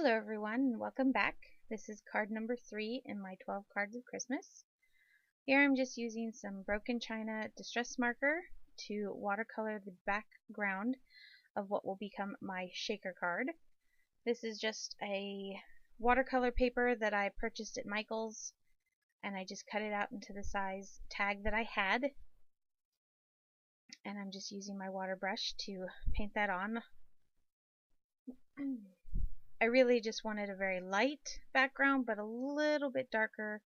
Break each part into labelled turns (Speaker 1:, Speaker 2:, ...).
Speaker 1: Hello everyone and welcome back. This is card number 3 in my 12 cards of Christmas. Here I'm just using some Broken China distress marker to watercolor the background of what will become my shaker card. This is just a watercolor paper that I purchased at Michael's, and I just cut it out into the size tag that I had, and I'm just using my water brush to paint that on. I really just wanted a very light background, but a little bit darker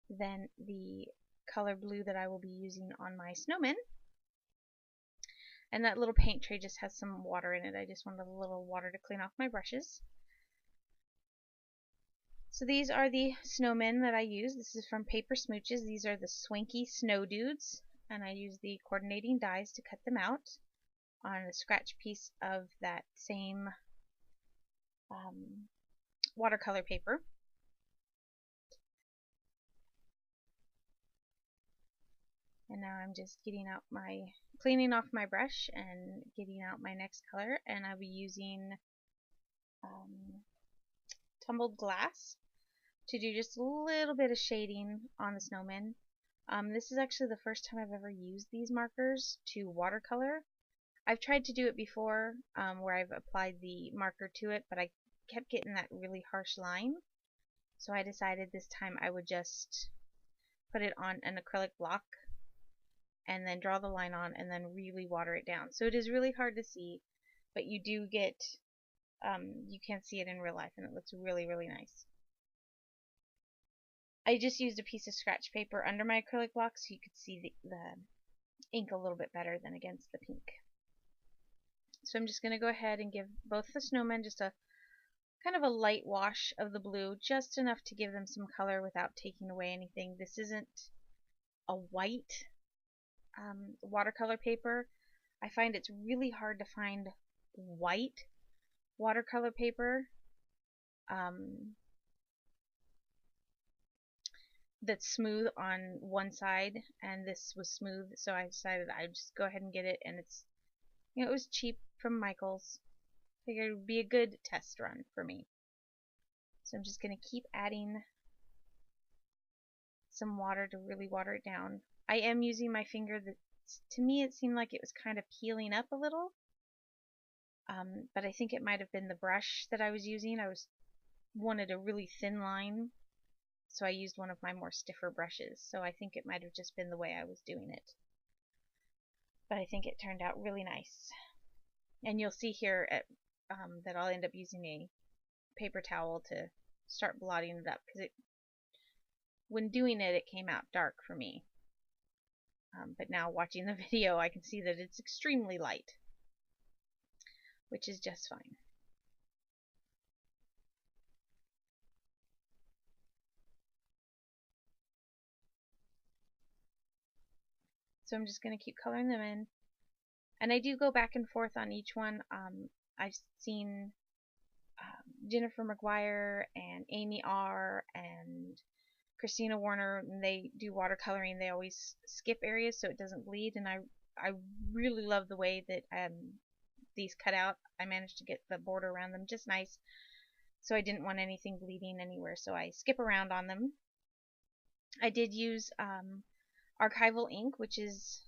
Speaker 1: than the color blue that I will be using on my snowman. And that little paint tray just has some water in it. I just wanted a little water to clean off my brushes. So these are the snowmen that I use. This is from Paper Smooches. These are the Swanky Snow Dudes, and I use the coordinating dies to cut them out on a scratch piece of that same watercolor paper. And now I'm just cleaning off my brush and getting out my next color, and I'll be using Tumbled Glass to do just a little bit of shading on the snowman. This is actually the first time I've ever used these markers to watercolor. I've tried to do it before where I've applied the marker to it, but I kept getting that really harsh line. So I decided this time I would just put it on an acrylic block and then draw the line on and then really water it down. So it is really hard to see, but you do get, you can see it in real life, and it looks really, really nice. I just used a piece of scratch paper under my acrylic block so you could see the ink a little bit better than against the pink. So I'm just going to go ahead and give both the snowmen just a kind of a light wash of the blue, just enough to give them some color without taking away anything. This isn't a white watercolor paper. I find it's really hard to find white watercolor paper that's smooth on one side, and this was smooth, so I decided I'd just go ahead and get it, and it's, it was cheap from Michael's. Figured it would be a good test run for me. So I'm just going to keep adding some water to really water it down. I am using my finger that, to me, it seemed like it was kind of peeling up a little. But I think it might have been the brush that I was using. I wanted a really thin line, so I used one of my more stiffer brushes. So I think it might have just been the way I was doing it. But I think it turned out really nice. And you'll see here that I'll end up using a paper towel to start blotting it up, because when doing it, it came out dark for me. But now watching the video, I can see that it's extremely light, which is just fine. So I'm just going to keep coloring them in. And I do go back and forth on each one. I've seen Jennifer McGuire and Amy R. and Christina Warner, and they do watercoloring. They always skip areas so it doesn't bleed, and I really love the way that these cut out. I managed to get the border around them just nice, so I didn't want anything bleeding anywhere, so I skip around on them. I did use archival ink, which is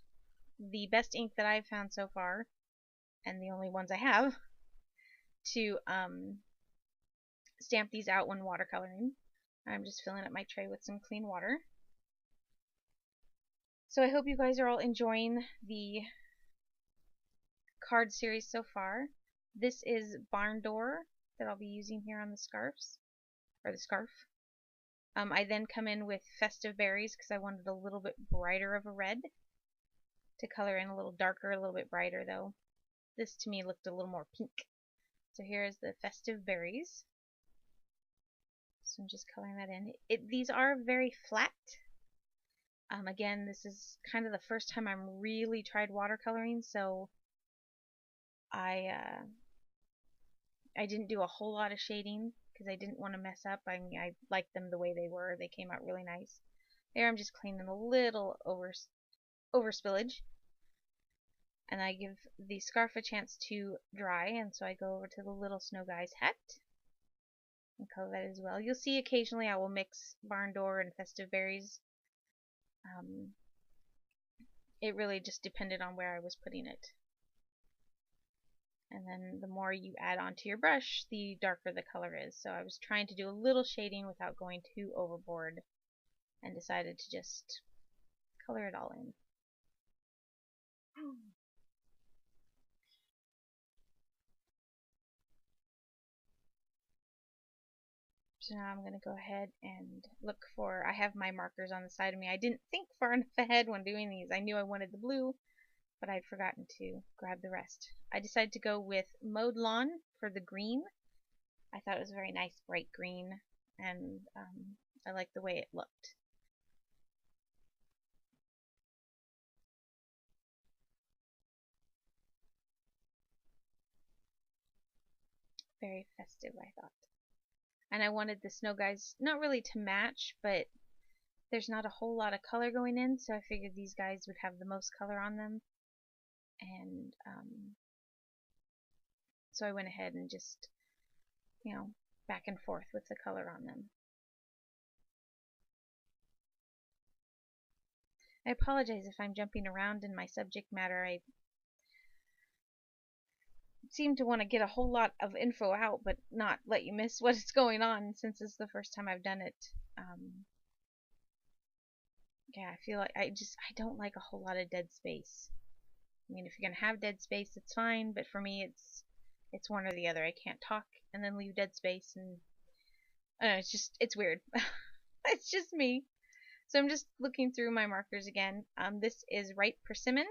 Speaker 1: the best ink that I've found so far, and the only ones I have, to stamp these out when watercoloring. I'm just filling up my tray with some clean water. So I hope you guys are all enjoying the card series so far. This is Barn Door that I'll be using here on the scarves, or the scarf. I then come in with Festive Berries because I wanted a little bit brighter of a red to color in, a little darker, a little bit brighter though. This to me looked a little more pink. So here is the Festive Berries. So I'm just coloring that in. These are very flat. Again, this is kind of the first time I'm really tried watercoloring, so I didn't do a whole lot of shading because I didn't want to mess up. I mean, I liked them the way they were. They came out really nice. There I'm just cleaning a little over spillage. And I give the scarf a chance to dry, and so I go over to the little snow guy's hat. and color that as well. You'll see occasionally I will mix Barn Door and Festive Berries. It really just depended on where I was putting it. And then the more you add onto your brush, the darker the color is. So I was trying to do a little shading without going too overboard, and decided to just color it all in. So now I'm going to go ahead and look for, I have my markers on the side of me. I didn't think far enough ahead when doing these. I knew I wanted the blue, but I'd forgotten to grab the rest. I decided to go with Mowed Lawn for the green. I thought it was a very nice bright green, and I liked the way it looked. Very festive, I thought. And I wanted the snow guys not really to match, but there's not a whole lot of color going in, so I figured these guys would have the most color on them. And so I went ahead and just, back and forth with the color on them. I apologize if I'm jumping around in my subject matter. I seem to want to get a whole lot of info out, but not let you miss what is going on, since it's the first time I've done it. Yeah, I feel like I don't like a whole lot of dead space. I mean, if you're gonna have dead space, it's fine, but for me, it's one or the other. I can't talk and then leave dead space, and I don't know, it's weird. It's just me. So I'm just looking through my markers again. This is Ripe Persimmon,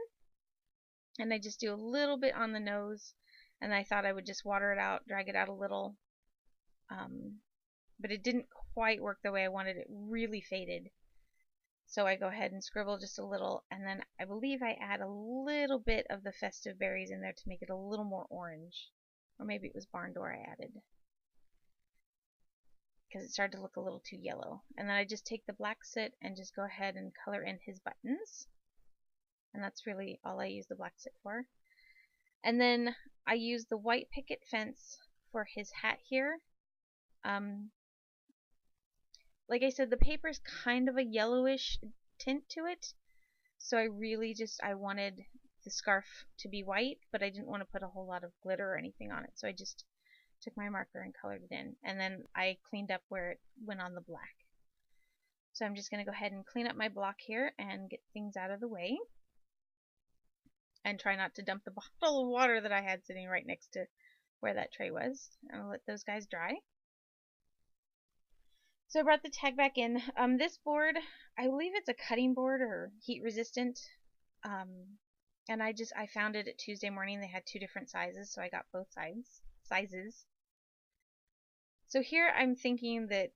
Speaker 1: and I just do a little bit on the nose, and I thought I would just water it out, drag it out a little, but it didn't quite work the way I wanted. It really faded. So I go ahead and scribble just a little, and then I believe I add a little bit of the Festive Berries in there to make it a little more orange. Or maybe it was Barn Door I added, because it started to look a little too yellow. And then I just take the black soot and just go ahead and color in his buttons. And that's really all I use the black soot for. And then I use the white picket fence for his hat here. Like I said, the paper is kind of a yellowish tint to it, so I wanted the scarf to be white, but I didn't want to put a whole lot of glitter or anything on it, so I just took my marker and colored it in, and then I cleaned up where it went on the black. So I'm just going to go ahead and clean up my block here and get things out of the way, and try not to dump the bottle of water that I had sitting right next to where that tray was. I'll let those guys dry. So I brought the tag back in. This board, I believe it's a cutting board or heat resistant. And I found it at Tuesday Morning. They had two different sizes, so I got both sizes. So here I'm thinking that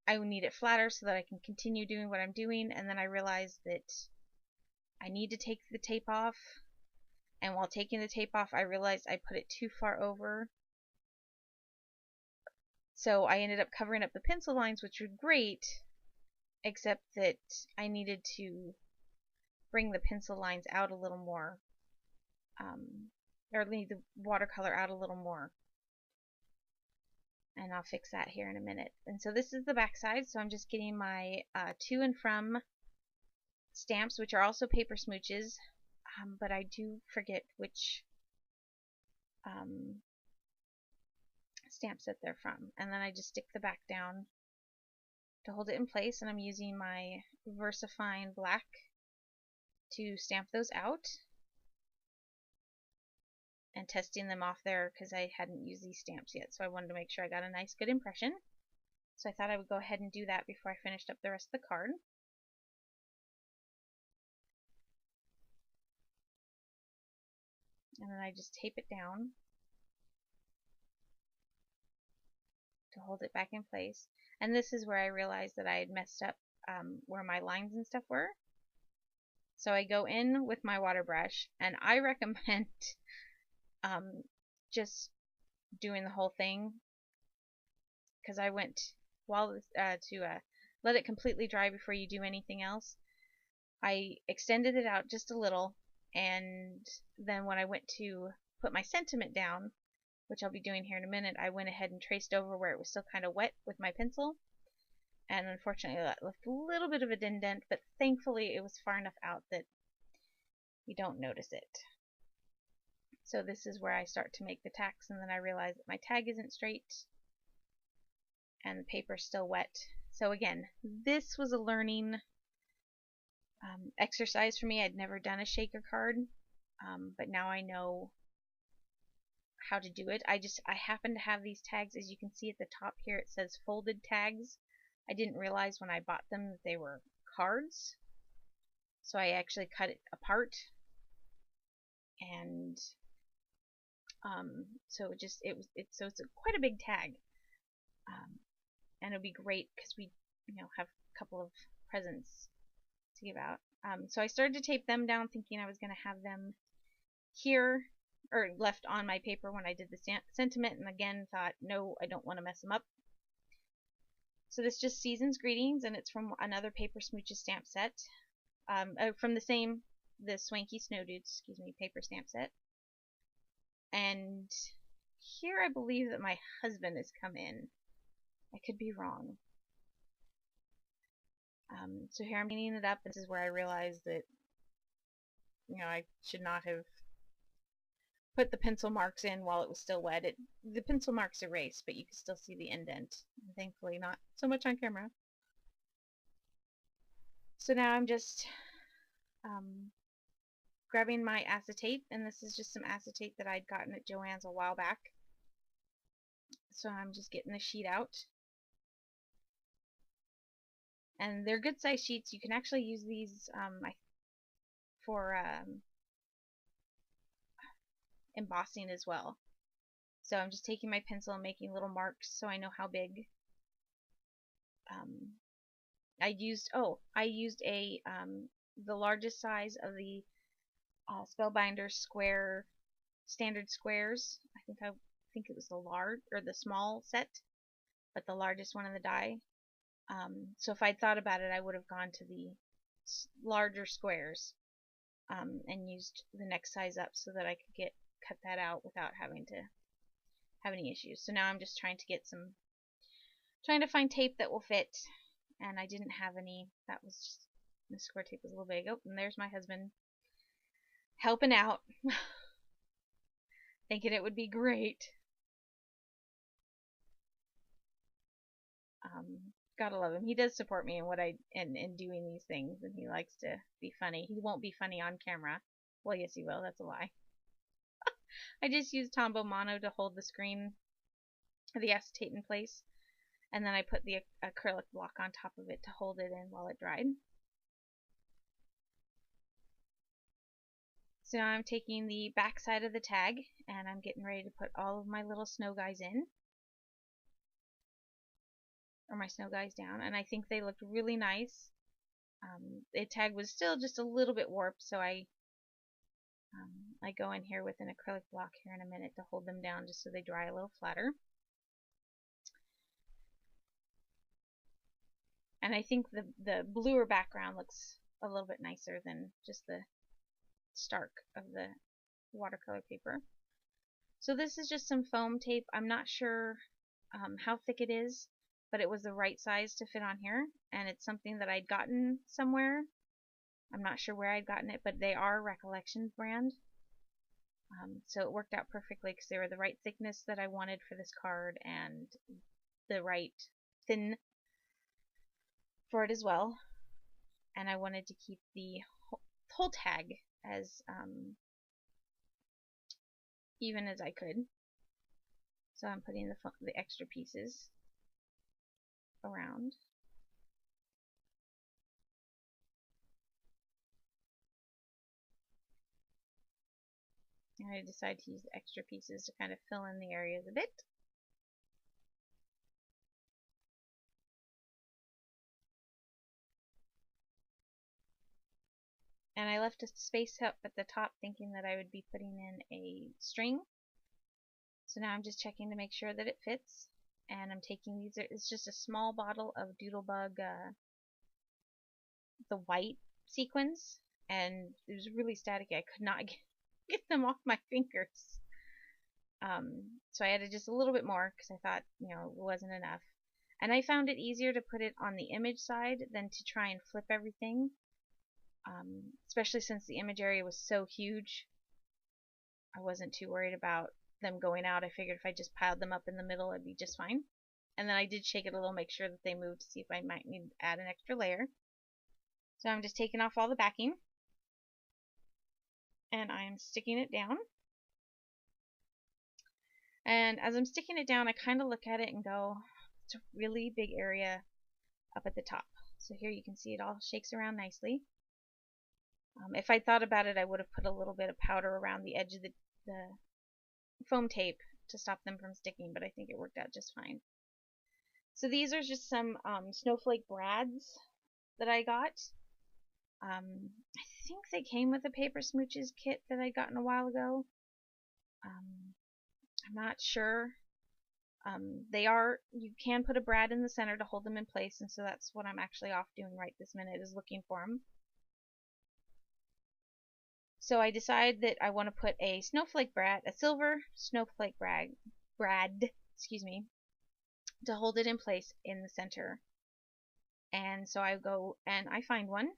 Speaker 1: I would need it flatter so that I can continue doing what I'm doing, and then I realized that I need to take the tape off. And while taking the tape off, I realized I put it too far over. So I ended up covering up the pencil lines, which were great, except that I needed to bring the pencil lines out a little more, or leave the watercolor out a little more. And I'll fix that here in a minute. And so this is the back side, so I'm just getting my to and from stamps, which are also paper smooches, but I do forget which stamp set they're from. And then I just stick the back down to hold it in place, and I'm using my VersaFine black to stamp those out and testing them off there because I hadn't used these stamps yet, so I wanted to make sure I got a nice good impression. So I thought I would go ahead and do that before I finished up the rest of the card. And then I just tape it down to hold it back in place. And this is where I realized that I had messed up where my lines and stuff were. So I go in with my water brush, and I recommend just doing the whole thing, because I went to let it completely dry before you do anything else. I extended it out just a little, and then when I went to put my sentiment down, which I'll be doing here in a minute, I went ahead and traced over where it was still kind of wet with my pencil. And unfortunately that left a little bit of an indent, but thankfully it was far enough out that you don't notice it. So this is where I start to make the tacks, and then I realize that my tag isn't straight and the paper's still wet. So again, this was a learning exercise for me. I'd never done a shaker card, but now I know how to do it. I happen to have these tags. As you can see at the top here, it says folded tags. I didn't realize when I bought them that they were cards, so I actually cut it apart, and so it's quite a big tag, and it'll be great because we have a couple of presents to give out. So I started to tape them down, thinking I was going to have them here or left on my paper when I did the sentiment, and again thought, no, I don't want to mess them up. So this just Season's Greetings, and it's from another Paper Smooches stamp set, from the Swanky Snow Dudes, paper stamp set. And here I believe that my husband has come in. I could be wrong. So here I'm cleaning it up. This is where I realized that I should not have put the pencil marks in while it was still wet. The pencil marks erased, but you can still see the indent. Thankfully not so much on camera. So now I'm just grabbing my acetate, and this is just some acetate that I'd gotten at Joann's a while back. So I'm just getting the sheet out. And they're good size sheets. You can actually use these for embossing as well. So I'm just taking my pencil and making little marks so I know how big. I used the largest size of the Spellbinder square standard squares. I think it was the small set, but the largest one in the die. So if I'd thought about it, I would have gone to the larger squares and used the next size up so that I could cut that out without having to have any issues. So now I'm just trying to find tape that will fit, and I didn't have any. That was just, the square tape was a little big. Oh, and there's my husband helping out, thinking it would be great. Gotta love him. He does support me in doing these things, and he likes to be funny. He won't be funny on camera. Well, yes, he will. That's a lie. I just used Tombow Mono to hold the screen, the acetate in place, and then I put the acrylic block on top of it to hold it in while it dried. So now I'm taking the back side of the tag, and I'm getting ready to put all of my little snow guys in. Or my snow guys down, and I think they looked really nice. The tag was still just a little bit warped, so I go in here with an acrylic block here in a minute to hold them down just so they dry a little flatter. And I think the bluer background looks a little bit nicer than just the stark of the watercolor paper. So this is just some foam tape. I'm not sure how thick it is, but it was the right size to fit on here, and it's something that I'd gotten somewhere. I'm not sure where I'd gotten it, but they are Recollection brand. So it worked out perfectly because they were the right thickness that I wanted for this card and the right thin for it as well. And I wanted to keep the whole tag as even as I could. So I'm putting the extra pieces around. And I decided to use the extra pieces to kind of fill in the areas a bit. And I left a space up at the top thinking that I would be putting in a string. So now I'm just checking to make sure that it fits. And I'm taking these, it's just a small bottle of Doodlebug, the white sequins. And it was really staticky. I could not get them off my fingers. So I added just a little bit more because I thought, you know, it wasn't enough. And I found it easier to put it on the image side than to try and flip everything, especially since the image area was so huge. I wasn't too worried about them going out. I figured if I just piled them up in the middle, it'd be just fine. And then I did shake it a little, make sure that they moved to see if I might need to add an extra layer. So I'm just taking off all the backing, and I'm sticking it down. And as I'm sticking it down, I kind of look at it and go, it's a really big area up at the top. So here you can see it all shakes around nicely. If I thought about it, I would have put a little bit of powder around the edge of the foam tape to stop them from sticking, but I think it worked out just fine. So these are just some snowflake brads that I got. I think they came with a Paper Smooches kit that I'd gotten a while ago. I'm not sure. You can put a brad in the center to hold them in place, and so that's what I'm actually off doing right this minute, is looking for them. So I decide that I want to put a silver snowflake brad, excuse me, to hold it in place in the center. And so I go and I find one,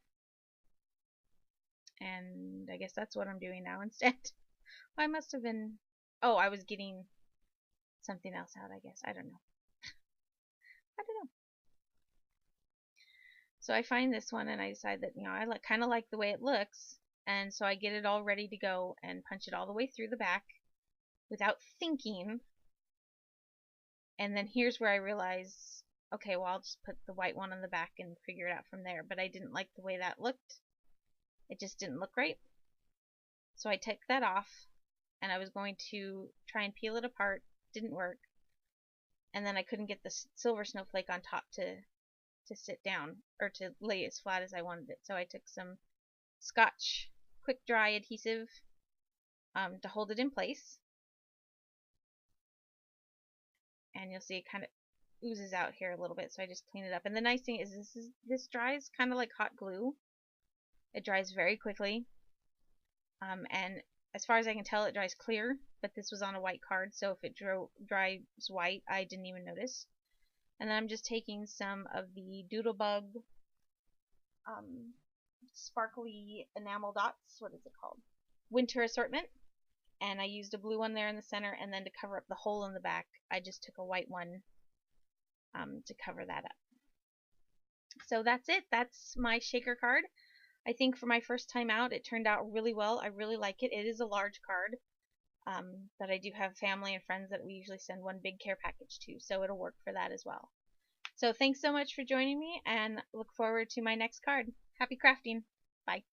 Speaker 1: and I guess that's what I'm doing now instead. I must have been, oh, I was getting something else out, I guess. I don't know. I don't know. So I find this one, and I decide that, you know, I kind of like the way it looks, and so I get it all ready to go and punch it all the way through the back without thinking. And then here's where I realize, okay, well, I'll just put the white one on the back and figure it out from there. But I didn't like the way that looked. It just didn't look right. So I took that off, and I was going to try and peel it apart. Didn't work. And then I couldn't get the silver snowflake on top to sit down, or to lay as flat as I wanted it. So I took some Scotch quick dry adhesive to hold it in place. And you'll see it kind of oozes out here a little bit, so I just clean it up. And the nice thing is this dries kind of like hot glue. It dries very quickly. And as far as I can tell, it dries clear, but this was on a white card, so if it dries white, I didn't even notice. And then I'm just taking some of the Doodlebug sparkly enamel dots. What is it called? Winter assortment. And I used a blue one there in the center, and then to cover up the hole in the back, I just took a white one to cover that up. So that's it. That's my shaker card. I think for my first time out, it turned out really well. I really like it. It is a large card, but I do have family and friends that we usually send one big care package to, so it'll work for that as well. So thanks so much for joining me, and look forward to my next card. Happy crafting! Bye.